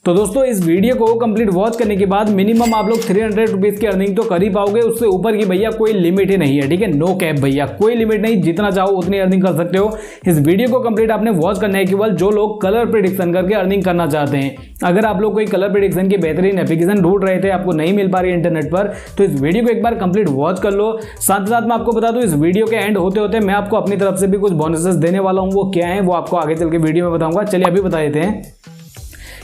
तो दोस्तों इस वीडियो को कंप्लीट वॉच करने के बाद मिनिमम आप लोग 300 रुपीज की अर्निंग तो कर ही पाओगे, उससे ऊपर की भैया कोई लिमिट ही नहीं है। ठीक है, नो कैप भैया, कोई लिमिट नहीं, जितना चाहो उतनी अर्निंग कर सकते हो। इस वीडियो को कंप्लीट आपने वॉच करना है केवल जो लोग कलर प्रेडिक्शन करके अर्निंग करना चाहते हैं। अगर आप लोग कोई कलर प्रेडिक्शन की बेहतरीन एप्लीकेशन ढूंढ रहे थे, आपको नहीं मिल पा रही है इंटरनेट पर, तो इस वीडियो को एक बार कंप्लीट वॉच कर लो। साथ ही साथ मैं आपको बता दूं, इस वीडियो के एंड होते होते मैं आपको अपनी तरफ से भी कुछ बोनसेस देने वाला हूं। वो क्या है वो आपको आगे चल के वीडियो में बताऊंगा। चलिए अभी बता देते हैं।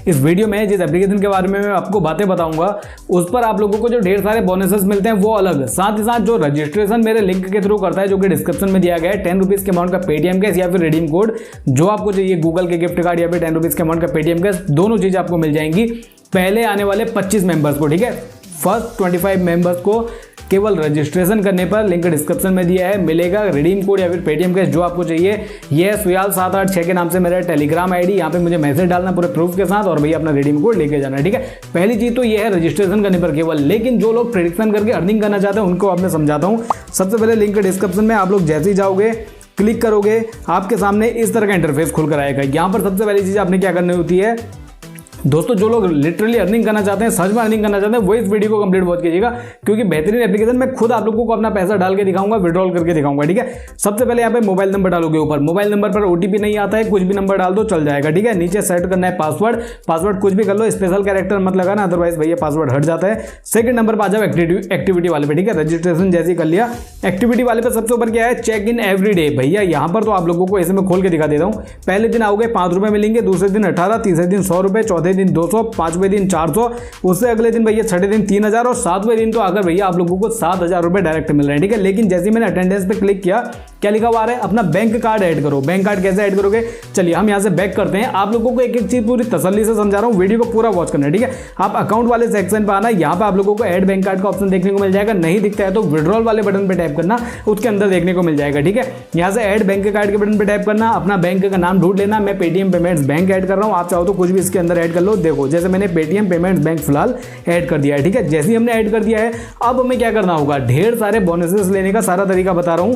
इस वीडियो में जिस एप्लीकेशन के बारे में मैं आपको बातें बताऊंगा उस पर आप लोगों को जो ढेर सारे बोनसेस मिलते हैं वो अलग, साथ ही साथ जो रजिस्ट्रेशन मेरे लिंक के थ्रू करता है जो कि डिस्क्रिप्शन में दिया गया है, 10 रुपीज के अमाउंट का पेटीएम कैश या फिर रिडीम कोड जो आपको चाहिए, गूगल के गिफ्ट कार्ड या फिर 10 रुपीज के अमाउंट का पेटीएम कैश, दोनों चीज आपको मिल जाएंगी पहले आने वाले 25 मेंबर्स को। ठीक है, फर्स्ट 25 मेंबर्स को केवल रजिस्ट्रेशन करने पर लिंक डिस्क्रिप्शन में दिया है, मिलेगा रिडीम कोड या फिर पेटीएम कैश जो आपको चाहिए। ये सुयाल 786 के नाम से मेरा टेलीग्राम आईडी, यहाँ पे मुझे मैसेज डालना पूरे प्रूफ के साथ और भैया अपना रिडीम कोड लेके जाना। ठीक है, पहली चीज तो ये है रजिस्ट्रेशन करने पर केवल, लेकिन जो लोग प्रेडिक्शन करके अर्निंग करना चाहते हैं उनको अब मैं समझाता हूँ। सबसे पहले लिंक डिस्क्रिप्शन में आप लोग जैसे ही जाओगे, क्लिक करोगे, आपके सामने इस तरह का इंटरफेस खुल कर आएगा। यहाँ पर सबसे पहली चीज आपने क्या करनी होती है दोस्तों, जो लोग लिटरली अर्निंग करना चाहते हैं, सच में अर्निंग करना चाहते हैं, वो इस वीडियो को कंप्लीट वॉच कीजिएगा, क्योंकि बेहतरीन एप्लीकेशन मैं खुद आप लोगों को अपना पैसा डाल के दिखाऊंगा, विड्रॉल करके दिखाऊंगा। ठीक है, सबसे पहले यहाँ पे मोबाइल नंबर डालोगे ऊपर, मोबाइल नंबर पर ओटीपी नहीं आता है, कुछ भी नंबर डाल दो चल जाएगा। ठीक है, नीचे सेट करना है पासवर्ड, पासवर्ड कुछ भी कर लो, स्पेशल कैरेक्टर मत लगाना, अदरवाइज भैया पासवर्ड हट जाता है। सेकंड नंबर पर आ जाओ एक्टिविटी वाले पे। ठीक है, रजिस्ट्रेशन जैसे कर लिया, एक्टिविटी वाले पे सबसे ऊपर क्या है, चेक इन एवरी डे। भैया यहाँ पर तो आप लोगों को ऐसे में खोल के दिखा देता हूँ। पहले दिन आओगे 5 रुपए मिलेंगे, दूसरे दिन 18, तीसरे दिन 100 रुपए, चौथे दिन 200, पांचवें दिन 400, उससे अगले दिन भैया छठे दिन 3000 और सातवें दिन तो आकर भैया आप लोगों को 7000 रुपए डायरेक्ट मिल रहे हैं। ठीक है, लेकिन जैसे मैंने अटेंडेंस पे क्लिक किया, क्या लिखा हुआ है, अपना बैंक कार्ड ऐड करो। बैंक कार्ड कैसे ऐड करोगे, चलिए हम यहां से बैक करते हैं। आप लोगों को एक एक चीज पूरी तसल्ली से समझा रहा हूं, वीडियो को पूरा वॉच करना है। ठीक है, आप अकाउंट वाले सेक्शन पे आना, यहां पे आप लोगों को ऐड बैंक कार्ड का ऑप्शन देखने को मिल जाएगा। नहीं दिखता है तो विड्रॉल वाले बटन पे टैप करना, उसके अंदर देखने को मिल जाएगा। ठीक है, यहां से ऐड बैंक कार्ड के बटन पे टैप करना, अपना बैंक का नाम ढूंढ लेना। मैं पेटीएम पेमेंट्स बैंक ऐड कर रहा हूं, आप चाहो तो कुछ भी इसके अंदर ऐड कर लो। देखो जैसे मैंने पेटीएम पेमेंट्स बैंक फिलहाल ऐड कर दिया है। ठीक है, जैसे ही हमने ऐड कर दिया है, अब हमें क्या करना होगा, ढेर सारे बोनसेस लेने का सारा तरीका बता रहा हूं।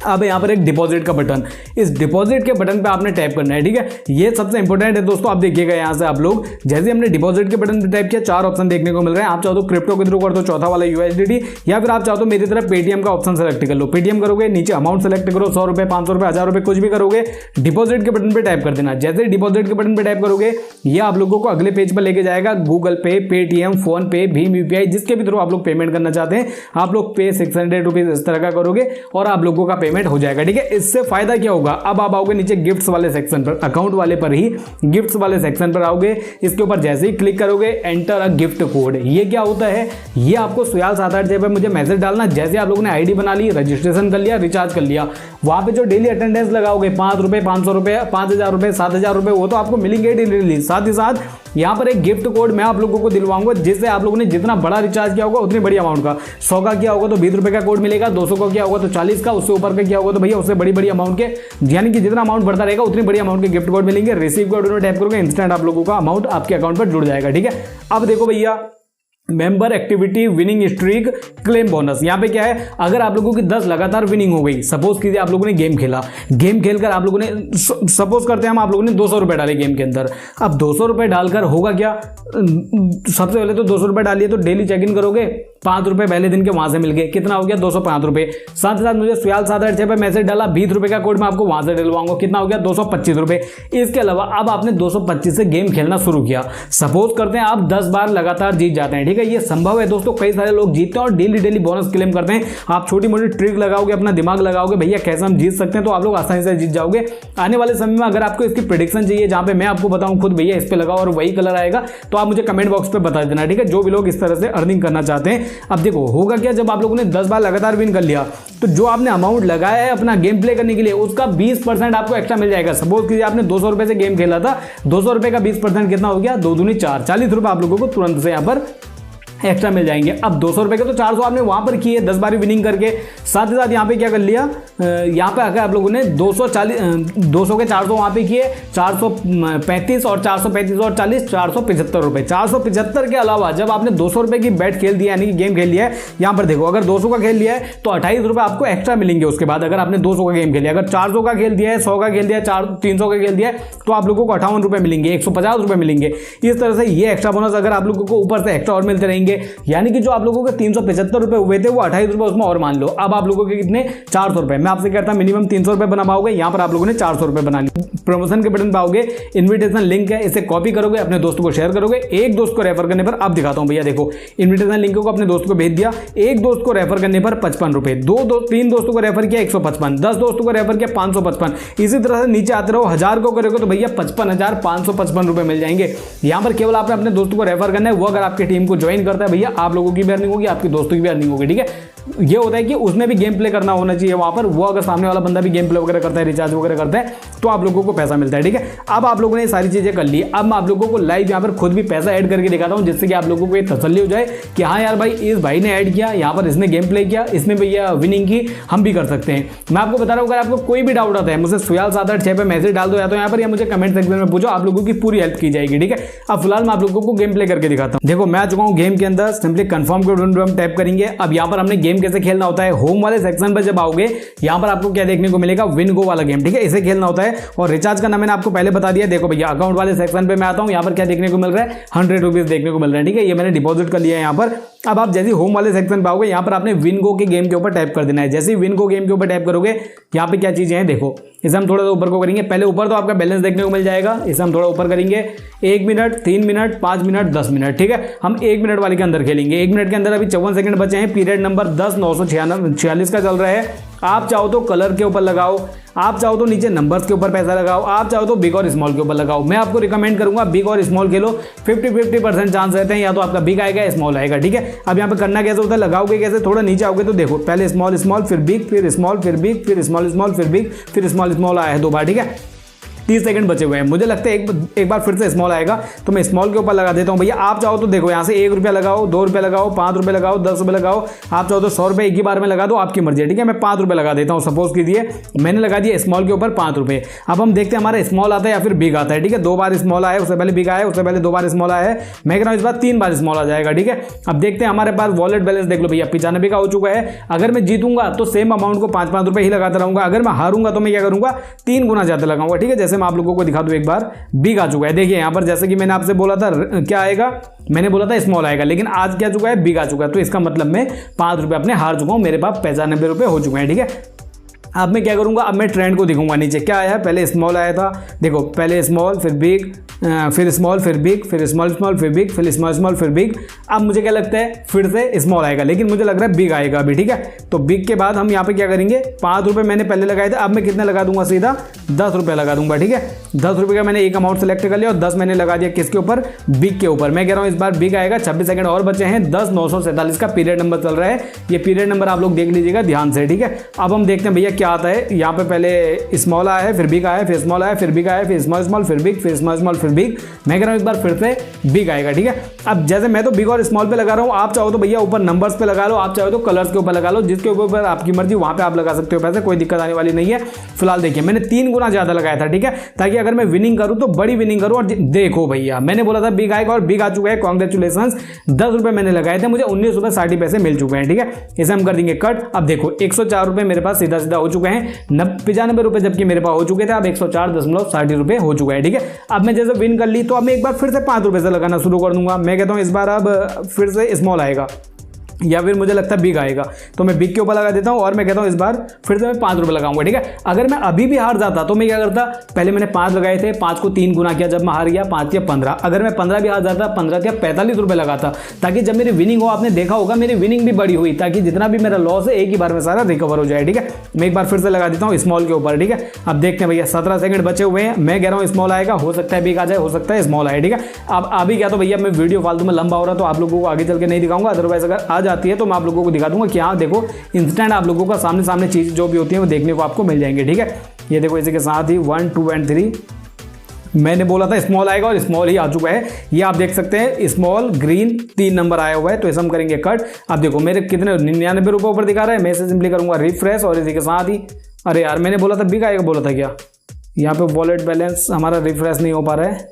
अब यहाँ पर एक डिपॉजिट का बटन, इस डिपॉजिट के बटन पे आपने टैप करना है। ठीक है, ये सबसे इंपॉर्टेंट है दोस्तों। आप देखिएगा यहाँ से आप लोग जैसे हमने डिपॉजिट के बटन पे टैप किया, 4 ऑप्शन देखने को मिल रहे हैं। आप चाहो तो क्रिप्टो के थ्रू कर दो, चौथा वाला यूएसडीटी, या फिर आप चाहो तो मेरी तरफ पेटीएम का ऑप्शन सेलेक्ट कर लो। पेटीएम करोगे, नीचे अमाउंट सेलेक्ट करो, 100 रुपए, 500 रुपए, 1000 रुपए, कुछ भी करोगे, डिपॉजिट के बटन पे टैप कर देना। जैसे डिपॉजिट के बटन पे टैप करोगे, ये आप लोगों को अगले पेज पर लेके जाएगा। गूगल पे, पेटीएम, फोन पे, भीम यूपीआई, जिसके भी थ्रू आप लोग पेमेंट करना चाहते हैं, आप लोग पे 600 रुपीज इस तरह का करोगे और आप लोगों का पेमेंट हो जाएगा। ठीक है, इससे फायदा क्या होगा, अब आप आओगे नीचे गिफ्ट्स वाले सेक्शन पर, अकाउंट वाले पर ही गिफ्ट्स वाले सेक्शन पर आओगे। इसके ऊपर जैसे ही क्लिक करोगे, एंटर अ गिफ्ट कोड। ये क्या होता है, ये आपको सुयाल 786 पे मुझे मैसेज डालना। जैसे आप लोगों ने आईडी बना ली, रजिस्ट्रेशन कर लिया, रिचार्ज कर लिया, वहां पे जो डेली अटेंडेंस लगाओगे 5 रुपए, 500 रुपए, 5000 रुपए, 7000 रुपए, वो तो आपको मिलेंगे डेली। साथ ही साथ यहाँ पर एक गिफ्ट कोड मैं आप लोगों को दिलवाऊंगा, जिससे आप लोगों ने जितना बड़ा रिचार्ज किया होगा उतनी बड़ी अमाउंट का, 100 का किया होगा तो 20 रुपए का कोड मिलेगा, 200 का किया होगा तो 40 का, उससे ऊपर का किया होगा तो भैया उससे बड़ी बड़ी अमाउंट के, यानी कि जितना अमाउंट बढ़ता रहेगा उतनी बड़ी अमाउंट के गिफ्ट कोड मिलेंगे। रिसीव कोड में टैप करोगे, इंस्टेंट आप लोगों का अमाउंट आपके अकाउंट पर जुड़ जाएगा। ठीक है, अब देखो भैया, member activity winning streak claim bonus. यहाँ पे क्या है, अगर आप लोगों की 10 लगातार विनिंग हो गई, सपोज कीजिए आप लोगों ने गेम खेला, गेम खेलकर आप लोगों ने सपोज करते हैं आप लोगों ने 200 रुपए डाले गेम के अंदर। अब 200 रुपए डालकर होगा क्या, सबसे पहले तो 200 रुपए डालिए तो डेली चेक इन करोगे, 5 रुपए पहले दिन के वहां से मिल गए, कितना हो गया 205 रुपए। साथ ही साथ मुझे सुयाल 786 पे मैसेज डाला, 20 रुपए का कोड मैं आपको वहां से डलवाऊंगा, कितना हो गया 225 रुपए। इसके अलावा अब आपने 225 से गेम खेलना शुरू किया, सपोज करते हैं आप 10 बार लगातार जीत जाते हैं। ठीक है, ये संभव है दोस्तों, कई सारे लोग जीतते हैं और डेली बोनस क्लेम करते हैं। आप छोटी मोटी ट्रिक लगाओगे, अपना दिमाग लगाओगे, भैया कैसे हम जीत सकते हैं, तो आप लोग आसानी से जीत जाओगे। आने वाले समय में अगर आपको इसकी प्रेडिक्शन चाहिए, जहां पे मैं आपको बताऊं खुद भैया इस पे लगाओ और वही कलर आएगा, तो आप मुझे कमेंट बॉक्स पे बता देना। ठीक है, जो भी लोग इस तरह से अर्निंग करना चाहते हैं। अब देखो होगा क्या, जब आप लोगों ने 10 बार लगातार विन कर लिया, तो जो आपने अमाउंट लगाया है अपना गेम प्ले करने के लिए, उसका 20% आपको एक्स्ट्रा मिल जाएगा। सपोज कीजिए आपने 200 रुपए से गेम खेला था, 200 रुपए का 20% कितना हो गया, 2 दूनी 4, 40 रुपए आप लोगों को तुरंत से यहाँ पर एक्स्ट्रा मिल जाएंगे। अब 200 रुपए के तो 400 आपने वहां पर किए 10 बारी विनिंग करके, साथ ही साथ यहाँ पे क्या कर लिया, यहाँ पे आकर आप लोगों ने 200 के 400 वहां पे किए, 435 और 435 और 40 475 रुपए। 475 के अलावा जब आपने 200 रुपए की बैट खेल दिया यानी कि गेम खेल लिया है, यहाँ पर देखो अगर 200 का खेल लिया है तो 28 रुपए आपको एक्स्ट्रा मिलेंगे उसके बाद, अगर आपने 200 का गेम खेल लिया। अगर 400 का खेल दिया है, 100 का खेल दिया है, 300 का खेल दिया है, तो आप लोगों को 58 रुपए मिलेंगे, 150 रुपए मिलेंगे। इस तरह से ये एक्स्ट्रा बोनस अगर आप लोगों को ऊपर से एक्स्ट्रा और मिलते रहेंगे, यानी कि जो आप लोगों के 375 रुपए हुए थे वो 28 रुपए उसमें और मान लो, अब आप लोगों के कितने 400 रुपए। मैं आपसे कहता मिनिमम 300 रुपए बना पाओगे, यहाँ पर आप लोगों ने 400 रुपए बना लिए। प्रमोशन के बटन पाओगे, इन्विटेशन लिंक है, इसे कॉपी करोगे, अपने दोस्तों को शेयर करोगे, एक दोस्त को रेफर करने पर, अब दिखाता हूं भैया देखो, इन्विटेशन लिंक को अपने दोस्त को भेज दिया, एक दोस्त को रेफर करने पर 55 रुपए, 3 दोस्तों को रेफर किया 155, 10 दोस्तों को रेफर किया 555, इसी तरह से नीचे आते रहो, 1000 को करोगे तो भैया 55,555 रुपए मिल जाएंगे। यहां पर केवल आपने अपने दोस्तों को रेफर करना है, वो अगर आपकी टीम को ज्वाइन करता है भैया आप लोगों की भी अर्निंग होगी, आपके दोस्तों की भी अर्निंग होगी। ठीक है, ये होता है कि उसमें भी गेम प्ले करना होना चाहिए वहां पर, वो अगर सामने वाला बंदा भी गेम प्ले वगैरह करता है, रिचार्ज वगैरह करता है, तो आप लोगों को पैसा मिलता है। ठीक है, अब आप लोगों ने सारी चीजें कर ली, अब मैं आप लोगों को लाइव यहाँ पर खुद भी पैसा ऐड करके दिखाता हूँ, जिससे कि आप लोगों को ये तसल्ली हो जाए कि हाँ यार भाई इस भाई ने ऐड किया, यहाँ पर इसने गेम प्ले किया, इसने भैया विनिंग की, हम भी कर सकते हैं। मैं आपको बता रहा हूँ, अगर आपको कोई भी डाउट आता है मुझसे सुयाल 786 पे मैसेज डाल दो, या तो यहाँ पर या मुझे कमेंट सेक्शन में पूछो, आप लोगों की पूरी हेल्प की जाएगी। ठीक है, अब फिलहाल मैं आप लोगों को गेम प्ले करके दिखाता हूँ। देखो मैं आ चुका हूँ गेम के अंदर, सिंपली कंफर्म के बटन पर हम टैप करेंगे। अब यहाँ पर हमने गेम कैसे खेलना होता है, होम वाले सेक्शन पर जब आओगे यहाँ पर आपको क्या देखने को मिलेगा, विन गो वाला गेम। ठीक है, इसे खेलना होता है और रिचार्ज करना मैंने आपको पहले बता दिया। देखो भैया अकाउंट वाले सेक्शन पे मैं आता हूँ, यहाँ पर क्या देखने को मिल रहा है, 100 रुपीज देखने को मिल रहा है। ठीक है, ये मैंने डिपॉजिट कर लिया है यहाँ पर। अब आप जैसे होम वाले सेक्शन पे आओगे, यहाँ पर आपने विन गो के गेम के ऊपर टैप कर देना है। जैसे ही विन गो गेम के ऊपर टैप करोगे, यहाँ पे क्या चीजें हैं देखो, इसे हम थोड़ा सा ऊपर को करेंगे। पहले ऊपर तो आपका बैलेंस देखने को मिल जाएगा, इसे हम थोड़ा ऊपर करेंगे। 1 मिनट, 3 मिनट, 5 मिनट, 10 मिनट। ठीक है, हम 1 मिनट वाले के अंदर खेलेंगे। 1 मिनट के अंदर अभी 54 सेकंड बचे हैं। पीरियड नंबर 10/946 का चल रहा है। आप चाहो तो कलर के ऊपर लगाओ, आप चाहो तो नीचे नंबर्स के ऊपर पैसा लगाओ, आप चाहो तो बिग और स्मॉल के ऊपर लगाओ। मैं आपको रिकमेंड करूंगा बिग और स्मॉल खेलो, 50-50% चांस रहते हैं, या तो आपका बिग आएगा स्मॉल आएगा। ठीक है, अब यहाँ पे करना कैसे होता है, लगाओगे कैसे, थोड़ा नीचे आओगे तो देखो पहले स्मॉल स्मॉल, फिर बिग, फिर स्मॉल, फिर बिग, फिर स्मॉल स्मॉल, फिर बिग, फिर स्मॉल स्मॉल आया है 2 बार। ठीक है, 30 सेकंड बचे हुए हैं। मुझे लगता है एक बार फिर से स्मॉल आएगा, तो मैं स्मॉल के ऊपर लगा देता हूं भैया। आप चाहो तो देखो यहाँ से 1 रुपया लगाओ, 2 रुपये लगाओ, 5 रुपये लगाओ, 10 रुपये लगाओ, आप चाहो तो 100 रुपये एक ही बार में लगा दो, आपकी मर्जी है। ठीक है, मैं 5 रुपये लगा देता हूँ। सपोज कीजिए मैंने लगा दिया स्मॉल के ऊपर 5 रुपये। अब हम देखते हैं हमारा स्मॉल आता है या फिर बिग आता है। ठीक है, 2 बार स्मॉल आया, उससे पहले बिग आया, उससे पहले 2 बार स्मॉल आया है। मैं कह रहा हूँ इस बार 3 बार स्मॉल आ जाएगा। ठीक है, अब देखते हैं हमारे पास वॉलेट बैलेंस देख लो भैया, 95 का हो चुका है। अगर मैं जीतूंगा तो सेम अमाउंट को 5-5 रुपये ही लगाता रहूंगा, अगर मैं हारूंगा तो मैं क्या करूंगा, 3 गुना ज्यादा लगाऊंगा। ठीक है, जैसे मैं आप लोगों को दिखा दूं, एक बार बिग आ चुका है। देखिए यहाँ पर जैसे कि मैंने आपसे बोला था क्या आएगा, मैंने बोला था स्मॉल आएगा, लेकिन आज क्या चुका है, बिग आ चुका है। तो इसका मतलब मैं 5 रुपये अपने हार चुका हूं, मेरे पास 95 रुपये हो चुके हैं। ठीक है, अब मैं क्या करूंगा, अब मैं ट्रेंड को दिखूंगा। नीचे क्या आया है, पहले स्मॉल आया था, देखो पहले स्मॉल, फिर बिग, फिर स्मॉल, फिर बिग, फिर स्मॉल स्मॉल, फिर बिग, फिर स्मॉल स्मॉल, फिर बिग। अब मुझे क्या लगता है फिर से स्मॉल आएगा, लेकिन मुझे लग रहा है बिग आएगा अभी। ठीक है, तो बिग के बाद हम यहाँ पे क्या करेंगे, 5 रुपये मैंने पहले लगाए थे, अब मैं कितने लगा दूंगा, सीधा 10 रुपये लगा दूंगा। ठीक है, 10 रुपये का मैंने एक अमाउंट सेलेक्ट कर लिया और 10 मैंने लगा दिया किसके ऊपर, बिग के ऊपर। मैं कह रहा हूँ इस बार बिग आएगा। 26 सेकंड और बचे हैं। 10/947 का पीरियड नंबर चल रहा है, ये पीरियड नंबर आप लोग देख लीजिएगा ध्यान से। ठीक है, अब हम देखते हैं भैया क्या आता है। यहाँ पे पहले स्मॉल आया है, फिर बिग आया है, फिर स्मॉल आया, फिर बिग आया, फिर स्मॉल स्मॉल, फिर बिग, फिर स्मॉल स्मॉल, फिर बिग। मैं कह रहा हूँ इस बार फिर से बिग आएगा। ठीक है, अब जैसे मैं तो बिग और स्मॉल पे लगा रहा हूँ, आप चाहो तो भैया ऊपर नंबर्स पे लगा लो, आप चाहो तो कलर्स के ऊपर लगा लो, जिसके ऊपर आपकी मर्जी वहां पे आप लगा सकते हो पैसे, कोई दिक्कत आने वाली नहीं है। फिलहाल देखिए मैंने 3 गुना ज्यादा लगाया था। ठीक है, ताकि अगर मैं विनिंग करूं तो बड़ी विनिंग करूं। और देखो भैया मैंने बोला था बिग आएगा और बिग आ चुका है, कांग्रेचुलेशंस। 10 रुपए मैंने लगाए थे, मुझे 19 रुपए 60 पैसे मिल चुके हैं। ठीक है, इसे हम कर देंगे कट। अब देखो 104 रुपए मेरे पास सीधा सीधा हो चुके हैं। 95 रुपए जबकि मेरे पास हो चुके थे, अब 104.60 रुपए हो चुका है। ठीक है, अब मैं जैसे विन कर ली तो अब मैं एक बार फिर से 5 रुपए से लगाना शुरू कर दूंगा। मैं कहता हूं इस बार अब फिर से स्मॉल आएगा या फिर मुझे लगता है बिग आएगा, तो मैं बिग के ऊपर लगा देता हूं और मैं कहता हूं इस बार फिर से मैं 5 रुपए लगाऊंगा। ठीक है, अगर मैं अभी भी हार जाता तो मैं क्या करता, पहले मैंने 5 लगाए थे, 5 को 3 गुना किया, जब मैं हार गया 5 या 15। अगर मैं 15 भी हार जाता, 15 या 45 रुपए लगाता, ताकि जब मेरी विनिंग हो, आपने देखा होगा मेरी विनिंग भी बड़ी हुई, ताकि जितना भी मेरा लॉस है एक ही बार में सारा रिकवर हो जाए। ठीक है, मैं एक बार फिर से लगा देता हूँ स्मॉल के ऊपर। ठीक है, अब देखते हैं भैया 17 सेकंड बचे हुए हैं। मैं कह रहा हूँ स्मॉल आएगा, हो सकता है बिग आ जाए, हो सकता है स्मॉल आए। ठीक है, अब अभी क्या तो भैया मैं वीडियो फालतू में लंबा हो रहा तो आप लोगों को आगे चल के नहीं दिखाऊंगा, अदरवाइज अगर आ जाती है तो मैं आप लोगों को दिखा दूंगा कि हाँ देखो इंस्टेंट आप लोगों का सामने सामने चीज जो भी होती है वो देखने को आपको मिल जाएंगे। ठीक है, ये देखो इसी के साथ ही 1 2 एंड 3 मैंने बोला था स्मॉल आएगा और स्मॉल ही आ चुका है। ये आप देख सकते हैं स्मॉल ग्रीन 3 नंबर आया हुआ है। तो इसे हम करेंगे कट। अब देखो मेरे कितने 99 रुपये ऊपर दिखा रहा है। मैं इसे सिंपली करूंगा रिफ्रेश और इसी के साथ ही, अरे यार मैंने बोला था बिग आएगा, बोला था क्या? यहाँ पे वॉलेट बैलेंस हमारा रिफ्रेश नहीं हो पा रहा है।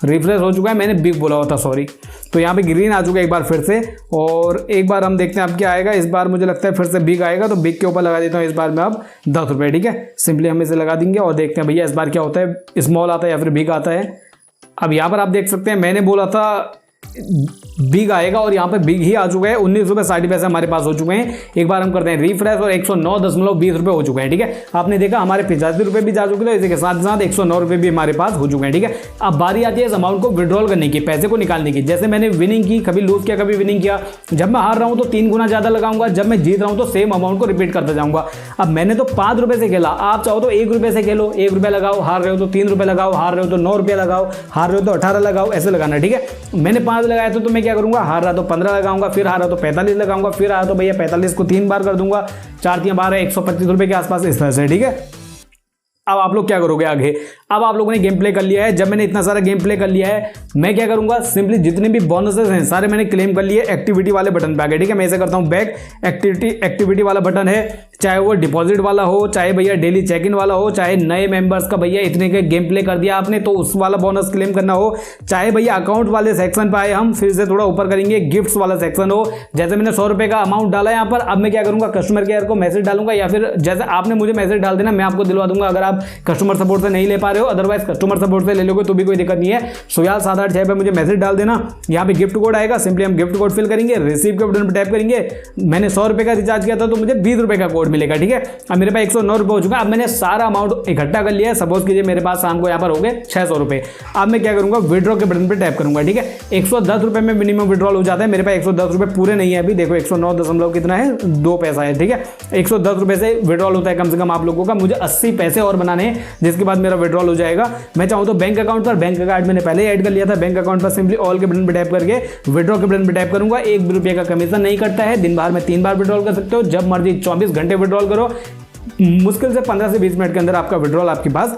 रिफ्रेश हो चुका है, मैंने बिग बोला हुआ था, सॉरी। तो यहाँ पे ग्रीन आ चुका है एक बार फिर से, और एक बार हम देखते हैं अब क्या आएगा। इस बार मुझे लगता है फिर से बिग आएगा, तो बिग के ऊपर लगा देता हूँ इस बार मैं अब 10 रुपये। ठीक है, सिंपली हम इसे लगा देंगे और देखते हैं भैया इस बार क्या होता है, स्मॉल आता है या फिर बिग आता है। अब यहाँ पर आप देख सकते हैं मैंने बोला था बिग आएगा और यहाँ पे बिग ही आ चुका है। 19 रुपये 60 पैसे हमारे पास हो चुके हैं। एक बार हम करते हैं रिफ्रेश और 109.20 रुपये हो चुके हैं। ठीक है, आपने देखा हमारे 85 रुपये भी जा चुके थे, इसी के साथ साथ 109 रुपये भी हमारे पास हो चुके हैं। ठीक है, अब बारी आती है इस अमाउंट को विड्रॉल करने की, पैसे को निकालने की। जैसे मैंने विनिंग की, कभी लूज किया कभी विनिंग किया। जब मैं हार रहा हूँ तो 3 गुना ज्यादा लगाऊंगा, जब मैं जीत रहा हूँ तो सेम अमाउंट को रिपीट करता जाऊंगा। अब मैंने तो 5 रुपये से खेला, आप चाहो तो 1 रुपये से खेलो। 1 रुपया लगाओ, हार रहे हो तो 3 रुपये लगाओ, हार रहे हो तो 9 रुपये लगाओ, हार रहे हो तो 18 लगाओ, ऐसे लगाना। ठीक है, मैंने 5 लगाया तो मैं क्या करूंगा, हार रहा तो 15 लगाऊंगा, फिर हारा तो 45 लगाऊंगा, फिर हारा तो भैया 45 को 3 बार कर दूंगा, 4 3 12 125 रुपए के आसपास इस तरह से। ठीक है, अब आप लोग क्या करोगे आगे। अब आप लोगों ने गेम प्ले कर लिया है। जब मैंने इतना सारा गेम प्ले कर लिया है, मैं क्या करूंगा, सिंपली जितने भी बोनसेस हैं सारे मैंने क्लेम कर लिए एक्टिविटी वाले बटन पे आके। ठीक है, मैं ऐसे करता हूं बैक, एक्टिविटी वाला बटन है, चाहे वो डिपॉजिट वाला हो, चाहे भैया डेली चेक इन वाला हो, चाहे नए मेंबर्स का भैया इतने के गेम प्ले कर दिया आपने तो उस वाला बोनस क्लेम करना हो, चाहे भैया अकाउंट वाले सेक्शन पे आए, हम फिर से थोड़ा ऊपर करेंगे गिफ्ट्स वाला सेक्शन हो। जैसे मैंने 100 रुपए का अमाउंट डाला यहाँ पर, अब मैं क्या करूंगा, कस्टमर केयर को मैसेज डालूंगा, या फिर जैसे आपने मुझे मैसेज डाल देना, मैं आपको दिलवा दूंगा। अगर आप कस्टमर सपोर्ट से नहीं ले पा रहे हो, अदरवाइज कस्टमर सपोर्ट से ले लोगे तो भी कोई दिक्कत नहीं है। सुयाल 786 पे मुझे मैसेज डाल देना। यहाँ पे गिफ्ट कोड आएगा, सिंपली हम गिफ्ट कोड फिल करेंगे, रिसीव के बटन पर टैप करेंगे। मैंने 100 रुपए का रिचार्ज किया था तो मुझे 20 रुपए का कोड मिलेगा। ठीक है, अब मेरे पास 109 रुपए हो चुका है। अब मैंने सारा अमाउंट इकट्ठा कर लिया है। सपोज कीजिए मेरे पास शाम को यहाँ पर हो गए 600 रुपए। अब मैं क्या करूंगा, विड्रॉ के बटन पर टैप करूंगा। ठीक है, 110 रुपए में मिनिमम विड्रॉल हो जाता है। मेरे पास 110 रुपए पूरे नहीं है अभी, देखो 109 कितना है, 2 पैसा है। ठीक है, 110 रुपए से विड्रॉल होता है कम से कम आप लोगों का। मुझे 80 पैसे और बनाने हैं, जिसके बाद मेरा विड्रॉल हो जाएगा। मैं चाहूँ तो बैंक अकाउंट पर, बैंक अकाउंट मैंने पहले ऐड कर लिया था, बैंक अकाउंट पर सिंपली ऑल के बटन पर टैप करके विड्रॉ के बटन पर टैप करूंगा। 1 रुपये का कमीशन नहीं कटता है। दिन भर में 3 बार विड्रॉल कर सकते हो, जब मर्जी 24 घंटे विड्रॉल करो। मुश्किल से 15 से 20 मिनट के अंदर आपका विड्रॉल आपके पास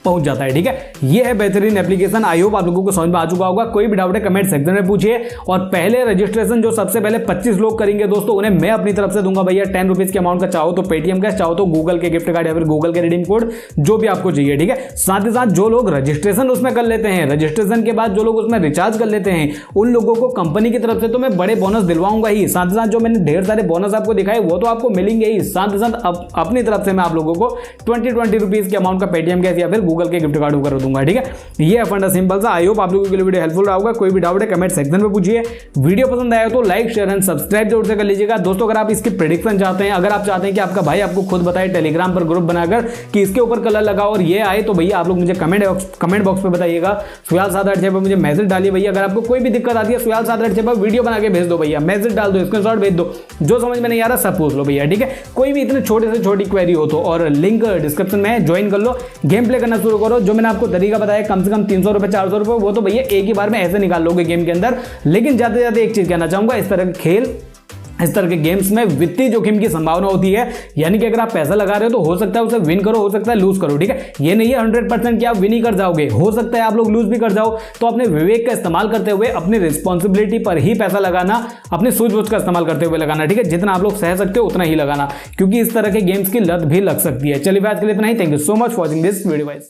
पहुंच जाता है। ठीक है, ये है बेहतरीन एप्लीकेशन। आई होप आप लोगों को समझ में आ चुका होगा। कोई भी डाउट है कमेंट सेक्शन में पूछिए। और पहले रजिस्ट्रेशन जो सबसे पहले 25 लोग करेंगे दोस्तों, उन्हें मैं अपनी तरफ से दूंगा भैया 10 रुपीज के अमाउंट का, चाहो तो पेटीएम कैश, चाहो तो गूगल के गिफ्ट कार्ड या फिर गूगल के रिडीम कोड, जो भी आपको चाहिए। ठीक है, साथ ही साथ जो लोग रजिस्ट्रेशन उसमें कर लेते हैं, रजिस्ट्रेशन के बाद जो लोग उसमें रिचार्ज कर लेते हैं, उन लोगों को कंपनी की तरफ से तो मैं बड़े बोनस दिलवाऊंगा ही। साथ ही साथ जो मैंने ढेर सारे बोनस आपको दिखाए वो तो आपको मिलेंगे ही। साथ ही साथ अपनी तरफ से मैं आप लोगों को 20 रुपीज के अमाउंट का पेटीएम कैश या फिर गूगल के गिफ्ट कार्ड दूंगा। ठीक है, ये फंडा सिंपल सा। आई होप आप लोगों के लिए वीडियो हेल्पफुल रहा होगा। कोई भी डाउट है कमेंट सेक्शन में पूछिए। वीडियो पसंद आया तो लाइक शेयर एंड सब्सक्राइब जरूर से कर लीजिएगा दोस्तों। अगर आप इसकी प्रेडिक्शन चाहते हैं, अगर आप चाहते हैं कि आपका भाई आपको खुद बताए टेलीग्राम पर ग्रुप बनाकर कि इसके ऊपर कलर लगाओ और ये आए, तो भैया आप लोग मुझे कमेंट बॉक्स में बताइएगा। सुयाल 786 पर मुझे मैसेज डालिए भैया। अगर आपको कोई भी दिक्कत आती है, सुयाल 786 पर वीडियो बना के भेज दो भैया, मैसेज डाल दो, स्क्रीनशॉट भेज दो, जो समझ में नहीं आ रहा सब पूछ लो भैया। ठीक है, कोई भी इतने छोटे से छोटी क्वेरी हो तो, और लिंक डिस्क्रिप्शन में ज्वाइन कर लो, गेम प्ले करना शुरू करो। जो मैंने आपको तरीका बताया कम से कम 300 रुपए 400 रुपए, वो तो भैया एक ही बार में ऐसे निकाल लोगे गेम के अंदर। लेकिन जाते जाते एक चीज कहना चाहूंगा, इस तरह के खेल, इस तरह के गेम्स में वित्तीय जोखिम की संभावना होती है। यानी कि अगर आप पैसा लगा रहे हो तो हो सकता है उसे विन करो, हो सकता है लूज करो। ठीक है, ये नहीं है 100% कि आप विन ही कर जाओगे, हो सकता है आप लोग लूज भी कर जाओ। तो अपने विवेक का इस्तेमाल करते हुए, अपनी रिस्पॉन्सिबिलिटी पर ही पैसा लगाना, अपनी सूझबूझ का इस्तेमाल करते हुए लगाना। ठीक है, जितना आप लोग सह सकते हो उतना ही लगाना, क्योंकि इस तरह के गेम्स की लत भी लग सकती है। चलिए आज के लिए इतना ही। Thank you so much for watching this video guys.